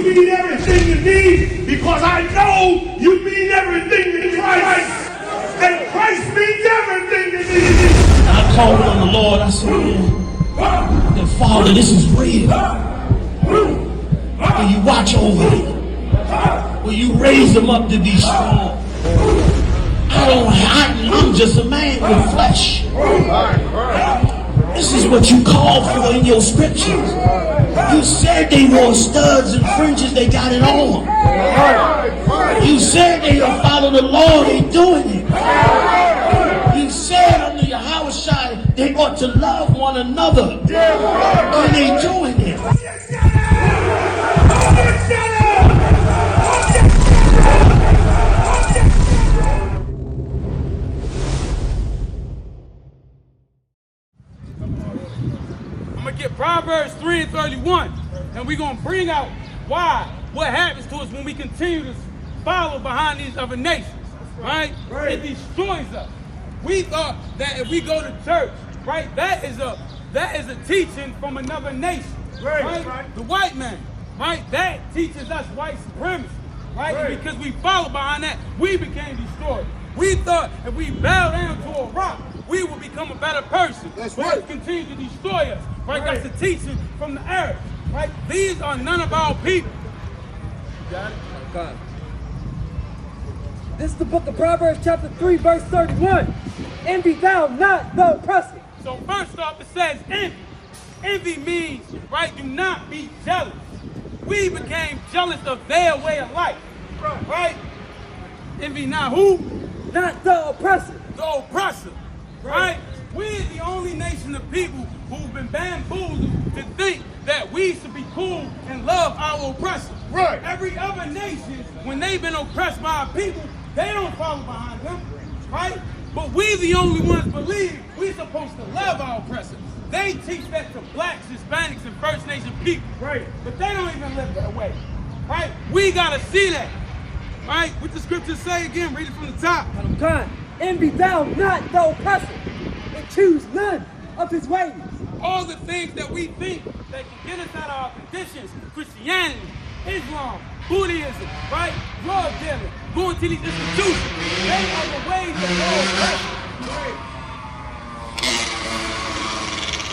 You mean everything to me because I know you mean everything to Christ. And Christ means everything to me. And I called on the Lord. I said, that Father, this is real. Will you watch over me? Will you raise them up to be strong? I'm just a man with flesh. This is what you called for in your scriptures. You said they wore studs and fringes, they got it on. You said they will follow the law, they doing it. You said under Yahanna they ought to love one another, and they doing it. I'm going to get Proverbs 3 and 31, and we're going to bring out what happens to us when we continue to follow behind these other nations, right? It destroys us. We thought that if we go to church, right, that is a teaching from another nation, right? The white man, right, that teaches us white supremacy, right? And because we follow behind that, we became destroyed. We thought if we bow down to a rock, we will become a better person. That's right. It continues to destroy us, right? That's the teaching from the Arabs, right? These are none of our people. You got it? God. This is the book of Proverbs chapter 3 verse 31. Envy thou not the oppressor. So first off it says envy. Envy means, right, do not be jealous. We became jealous of their way of life, right? Envy not who? Not the oppressor. The oppressor, right? We're the only nation of people who've been bamboozled to think that we should be cool and love our oppressors. Right. Every other nation, when they've been oppressed by our people, they don't follow behind them, right? But we the only ones believe we're supposed to love our oppressors. They teach that to blacks, Hispanics, and First Nation people, right? But they don't even live that way, right? We gotta see that, right? What the scriptures say again, read it from the top. God, envy thou not the oppressor, and choose none of his ways. All the things that we think that can get us out of our conditions, Christianity, Islam, Buddhism, right? Drug dealing, going to these institutions, they are the ways of all oppression.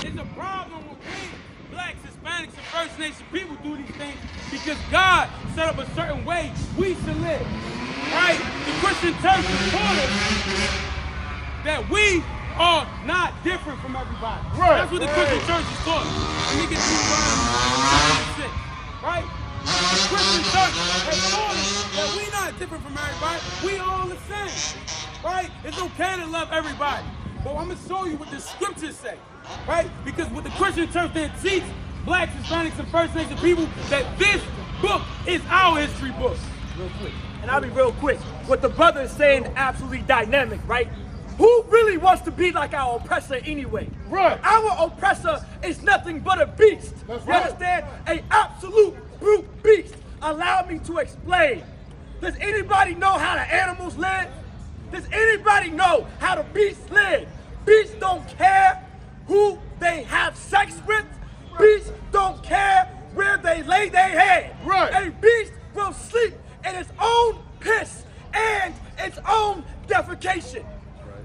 It's a problem when we, blacks, Hispanics, and First Nation people do these things because God set up a certain way we should live, right? The Christian church has taught us that we are not different from everybody. Right. That's what the Christian church is taught. Let me get you right? The Christian church has taught us that we're not different from everybody. We all the same, right? It's okay to love everybody. But I'm going to show you what the scriptures say, right? Because what the Christian church then teach blacks, Hispanics, and First Nation people, that this book is our history book. Real quick, and I'll be real quick. What the brother is saying is absolutely dynamic, right? Who really wants to be like our oppressor anyway? Right. Our oppressor is nothing but a beast. That's you right. understand? An absolute brute beast. Allow me to explain. Does anybody know how the animals live? Does anybody know how the beasts live? Beasts don't care who they have sex with. Beasts don't care where they lay their head. Right. A beast will sleep in its own piss and its own defecation.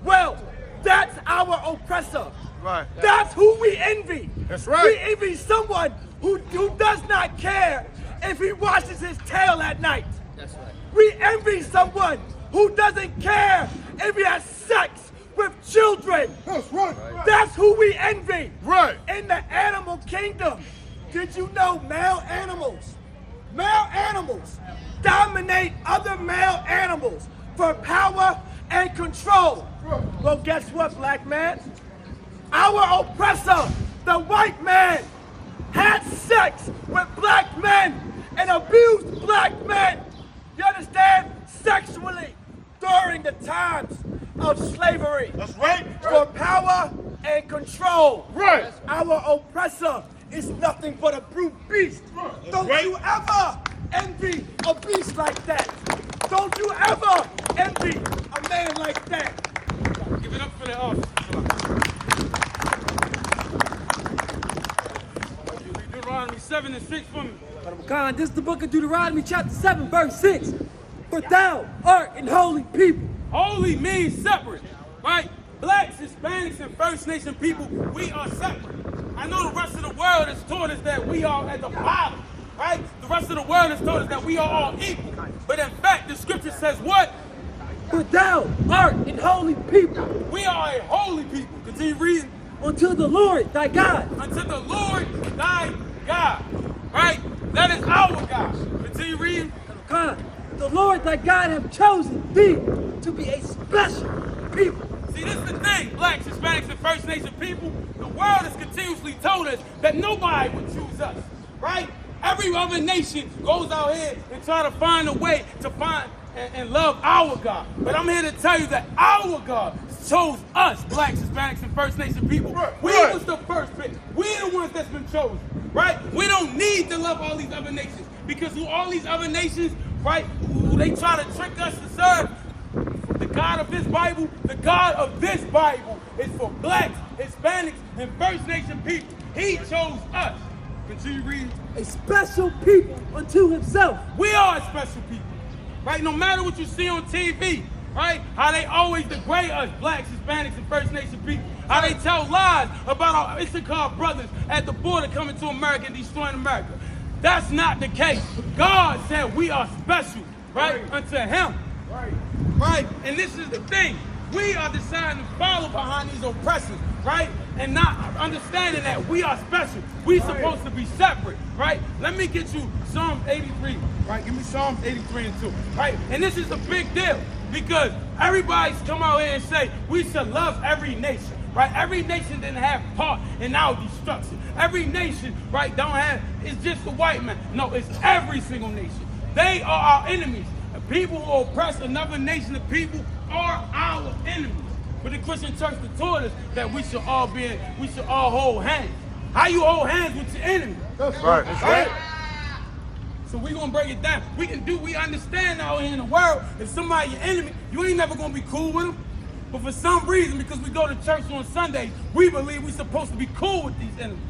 Well, that's our oppressor. Right. That's who we envy. That's right. We envy someone who does not care if he washes his tail at night. That's right. We envy someone who doesn't care if he has sex with children. That's right. That's who we envy. Right. In the animal kingdom, did you know male animals dominate other male animals for power and control? Well, guess what, black man? Our oppressor, the white man, had sex with black men and abused black men, you understand, sexually during the times of slavery. That's right. For power and control. Right. Our oppressor is nothing but a brute beast. Don't you ever envy a beast like that. Don't you ever envy a man like that. Give it up for the office. Deuteronomy 7 and 6 for me. God, this is the book of Deuteronomy chapter 7 verse 6. For thou art an holy people. Holy means separate, right? Blacks, Hispanics, and First Nation people, we are separate. I know the rest of the world has taught us that we are at the bottom, right? The rest of the world has taught us that we are all equal. But in fact, the scripture says what? For thou art an holy people. We are a holy people. Continue reading. Unto the Lord thy God. Unto the Lord thy God, right? That is our God. Continue reading. God, the Lord thy God have chosen thee to be a special people. See, this is the thing, blacks, Hispanics, and First Nation people. The world has continuously told us that nobody would choose us, right? Every other nation goes out here and try to find a way to find and love our God. But I'm here to tell you that our God chose us, blacks, Hispanics, and First Nation people. We was the first pick. We're the ones that's been chosen, right? We don't need to love all these other nations because who all these other nations, right, who they try to trick us to serve, the God of this Bible, the God of this Bible is for blacks, Hispanics, and First Nation people. He chose us. Continue reading. A special people unto himself. We are a special people, right? No matter what you see on TV, right? How they always degrade us, blacks, Hispanics, and First Nation people. How they tell lies about our I.S.U.P.K brothers at the border coming to America and destroying America. That's not the case. God said we are special, right? Unto him. Right? And this is the thing. We are deciding to follow behind these oppressors, right? And not understanding that we are special. We supposed to be separate, right? Let me get you Psalm 83, right? Give me Psalms 83 and 2, right? And this is a big deal because everybody's come out here and say we should love every nation, right? Every nation didn't have part in our destruction. Every nation, right, don't have, it's just the white man. No, it's every single nation. They are our enemies. People who oppress another nation of people are our enemies. But the Christian church taught us that we should all hold hands. How you hold hands with your enemy? That's right. That's right. So we're gonna break it down. We understand out here in the world, if somebody your enemy, you ain't never gonna be cool with them. But for some reason, because we go to church on Sunday, we believe we're supposed to be cool with these enemies.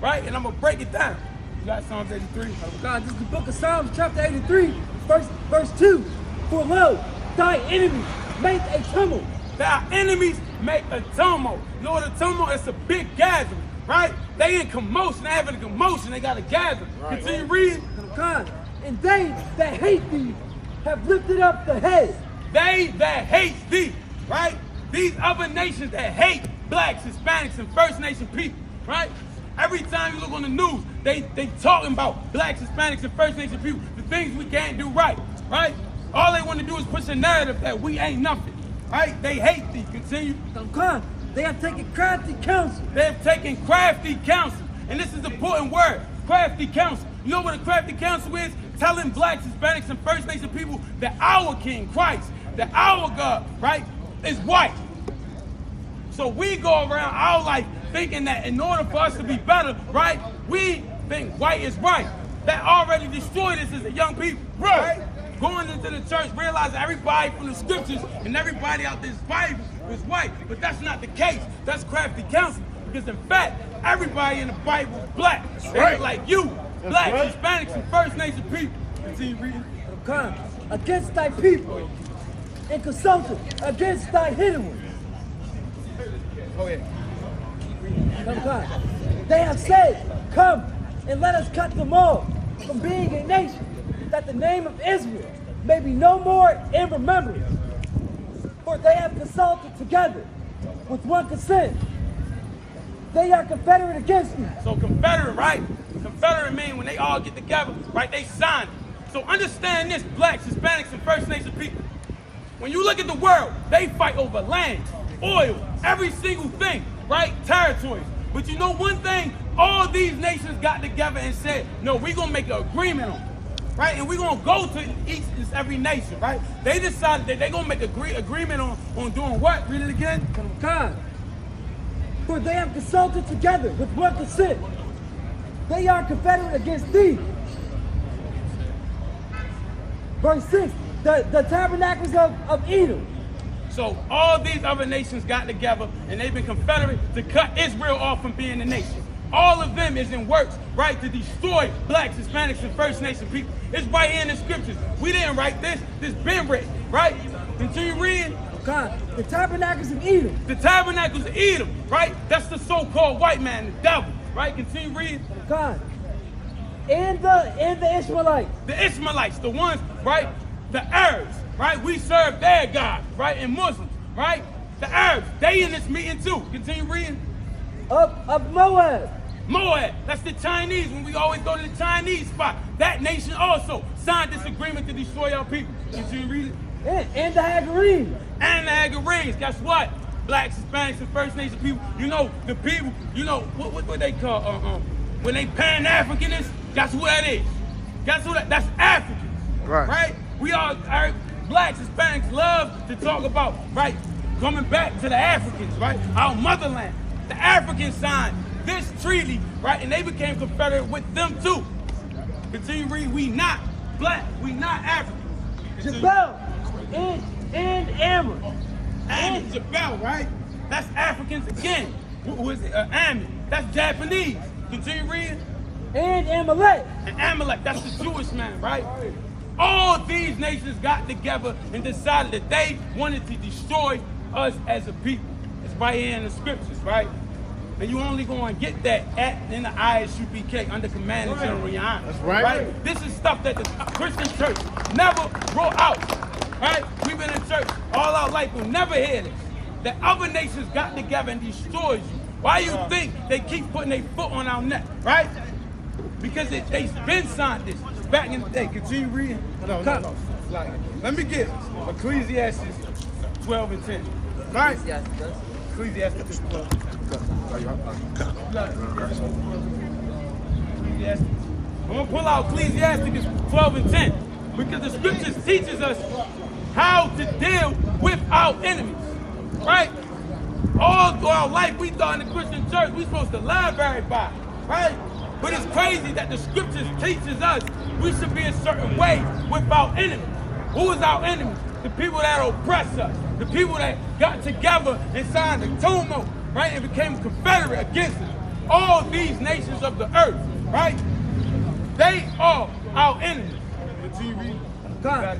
Right? And I'm gonna break it down. You got Psalms 83. God, this is the book of Psalms, chapter 83, verse 2. For lo, thy enemies make a tumult. Thy enemies make a tumult. You know what a tumult is? A big gathering, right? They in commotion, they having a commotion, they got to gather. Right. Continue reading. God, and they that hate thee have lifted up the head. They that hate thee, right? These other nations that hate blacks, Hispanics, and First Nation people, right? Every time you look on the news, they talking about blacks, Hispanics, and First Nation people, the things we can't do right? All they want to do is push a narrative that we ain't nothing, right? They hate thee. Continue. God, they have taken crafty counsel. They have taken crafty counsel. And this is an important word, crafty counsel. You know what a crafty counsel is? Telling blacks, Hispanics, and First Nation people that our King, Christ, that our God, right, is white. So we go around our life thinking that in order for us to be better, right, we think white is right. That already destroyed us as a young people, right? Going into the church, realizing everybody from the scriptures and everybody out this Bible is white. But that's not the case. That's crafty counsel. Because in fact, everybody in the Bible is black. They look like you, blacks, Hispanics, and First Nation people. Continue reading. God, against thy people and consulted against thy hidden ones. Go ahead. God, they have said, come and let us cut them off from being a nation, that the name of Israel may be no more in remembrance. For they have consulted together with one consent. They are confederate against me. So confederate, right? Confederate mean when they all get together, right? They sign it. So understand this, blacks, Hispanics, and First Nation people. When you look at the world, they fight over land, oil, every single thing, right? Territories. But you know one thing? All these nations got together and said, no, we're going to make an agreement on it, right? And we're going to go to each and every nation, right? They decided that they're going to make an agreement on doing what? Read it again. God, for they have consulted together with one consent. They are confederate against thee. Verse 6, the tabernacles of Edom. So all these other nations got together and they've been confederate to cut Israel off from being a nation. All of them is in works, right, to destroy blacks, Hispanics, and First Nation people. It's right here in the scriptures. We didn't write this. This been written, right? Continue reading. God, the tabernacles of Edom. The tabernacles of Edom, right? That's the so-called white man, the devil, right? Continue reading. God, and the Israelites. The Ishmaelites, the ones, right? The Arabs, right? We serve their God, right? And Muslims, right? The Arabs, they in this meeting too. Continue reading. Of Moab. Moab, that's the Chinese. When we always go to the Chinese spot, that nation also signed this agreement to destroy our people. Continue reading. And the Hagarenes. And the Hagarenes, guess what? Blacks, Hispanics, and First Nation people. You know, the people, you know, what they call, when they Pan-Africanists, guess who that is? Guess who that's Africans, right? We all, our blacks, Hispanics love to talk about, right, coming back to the Africans, right? Our motherland. The Africans signed this treaty, right, and they became confederate with them too. Continue reading, we not black, we not Africans. Jabal and Ammon. And Jabal, right? That's Africans again. Who is it? Ammon. That's Japanese. Continue reading. And Amalek. And Amalek, that's the Jewish man, right? All these nations got together and decided that they wanted to destroy us as a people. It's right here in the scriptures, right? And you only going to get that in the I.S.U.P.K. under Command of General Yahanna. That's right. This is stuff that the Christian church never brought out, right? We've been in church all our life, we'll never hear this. That other nations got together and destroyed you. Why you think they keep putting their foot on our neck, right? Because they've been signed this back in the day. Continue reading. No. Let me get Ecclesiastes 12 and 10. Right? Ecclesiastes 12 and 10. I'm going to pull out Ecclesiastes 12 and 10 because the scriptures teaches us how to deal with our enemies, right? All through our life, we thought in the Christian church we're supposed to love everybody, right? But it's crazy that the scriptures teaches us we should be a certain way with our enemies. Who is our enemies? The people that oppress us, the people that got together and signed the tumult, right, and became confederate against us. All these nations of the earth, right? They are our enemies. Continue reading. God,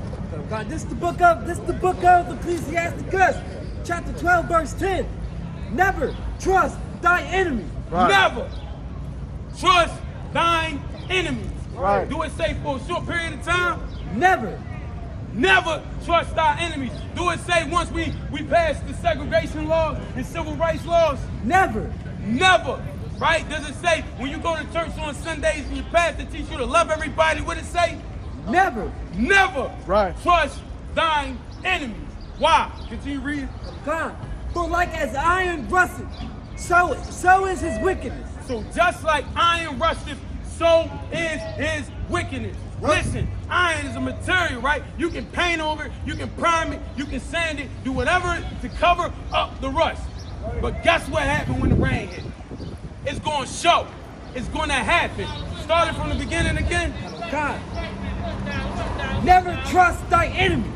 this is the book of Ecclesiasticus, chapter 12, verse 10. Never trust thy enemy. Right. Never trust thine enemies. Right. Do it say for a short period of time? Never. Never trust our enemies. Do it say once we pass the segregation laws and civil rights laws? Never. Never. Right? Does it say when you go to church on Sundays and your pastor teach you to love everybody, what it say? Never. Never Right. trust thine enemies. Why? Continue reading. God, for like as iron rusteth, so is his wickedness. So just like iron rusteth, so is his wickedness. Right. Listen, iron is a material, right? You can paint over it, you can prime it, you can sand it, do whatever to cover up the rust. But guess what happened when the rain hit? It's going to show. It's going to happen. Starting from the beginning again. God, never trust thy enemy.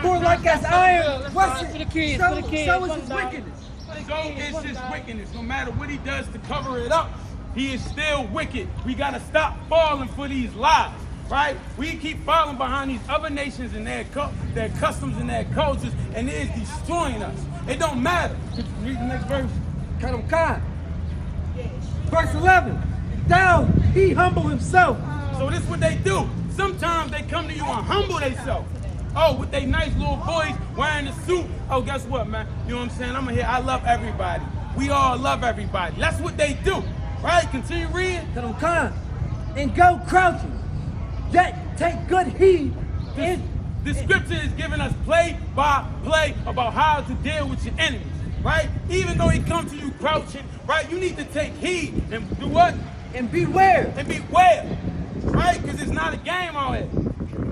For like as iron rusteth, so is his wickedness. So is his wickedness. No matter what he does to cover it up, he is still wicked. We got to stop falling for these lies, right? We keep falling behind these other nations and their customs and their cultures, and it is destroying us. It don't matter. Read the next verse. Cut him, God. Verse 11. Down, he humble himself. So this is what they do. Sometimes they come to you and humble themselves. Oh, with they nice little boys wearing the suit. Oh, guess what, man? You know what I'm saying? I'm here. I love everybody. We all love everybody. That's what they do. Right? Continue reading. Cut him, God. And go crouching. Yet take good heed. The scripture is giving us play by play about how to deal with your enemies. Right? Even though he comes to you crouching, right? You need to take heed and do what? And beware. And beware. Right? Because it's not a game out here.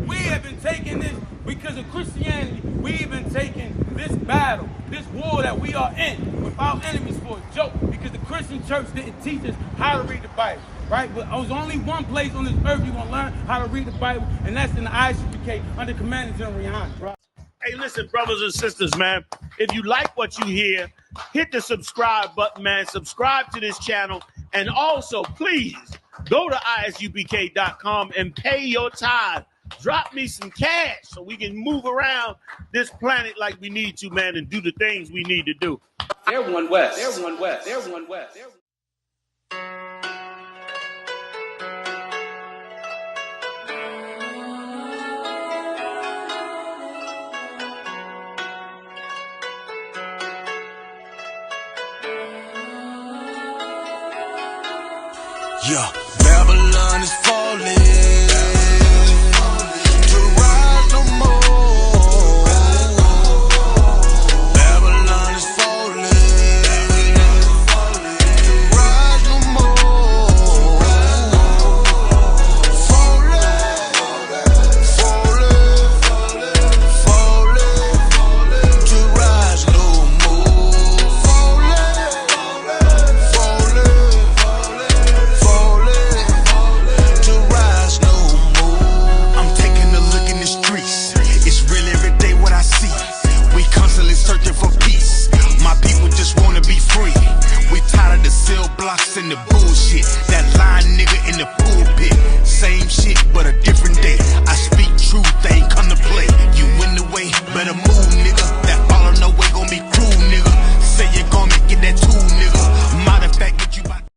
We have been taking this because of Christianity. We've been taking this battle, this war that we are in with our enemies for a joke because the Christian church didn't teach us how to read the Bible. Right? But there's only one place on this earth you're going to learn how to read the Bible, and that's in the I.S.U.P.K. under Command of General Yahanna. Hey, listen, brothers and sisters, man. If you like what you hear, hit the subscribe button, man. Subscribe to this channel And also, please go to ISUPK.com and pay your tithe. Drop me some cash so we can move around this planet like we need to, man, and do the things we need to do. Everyone west. Everyone west. Everyone west. Yeah, Babylon is falling.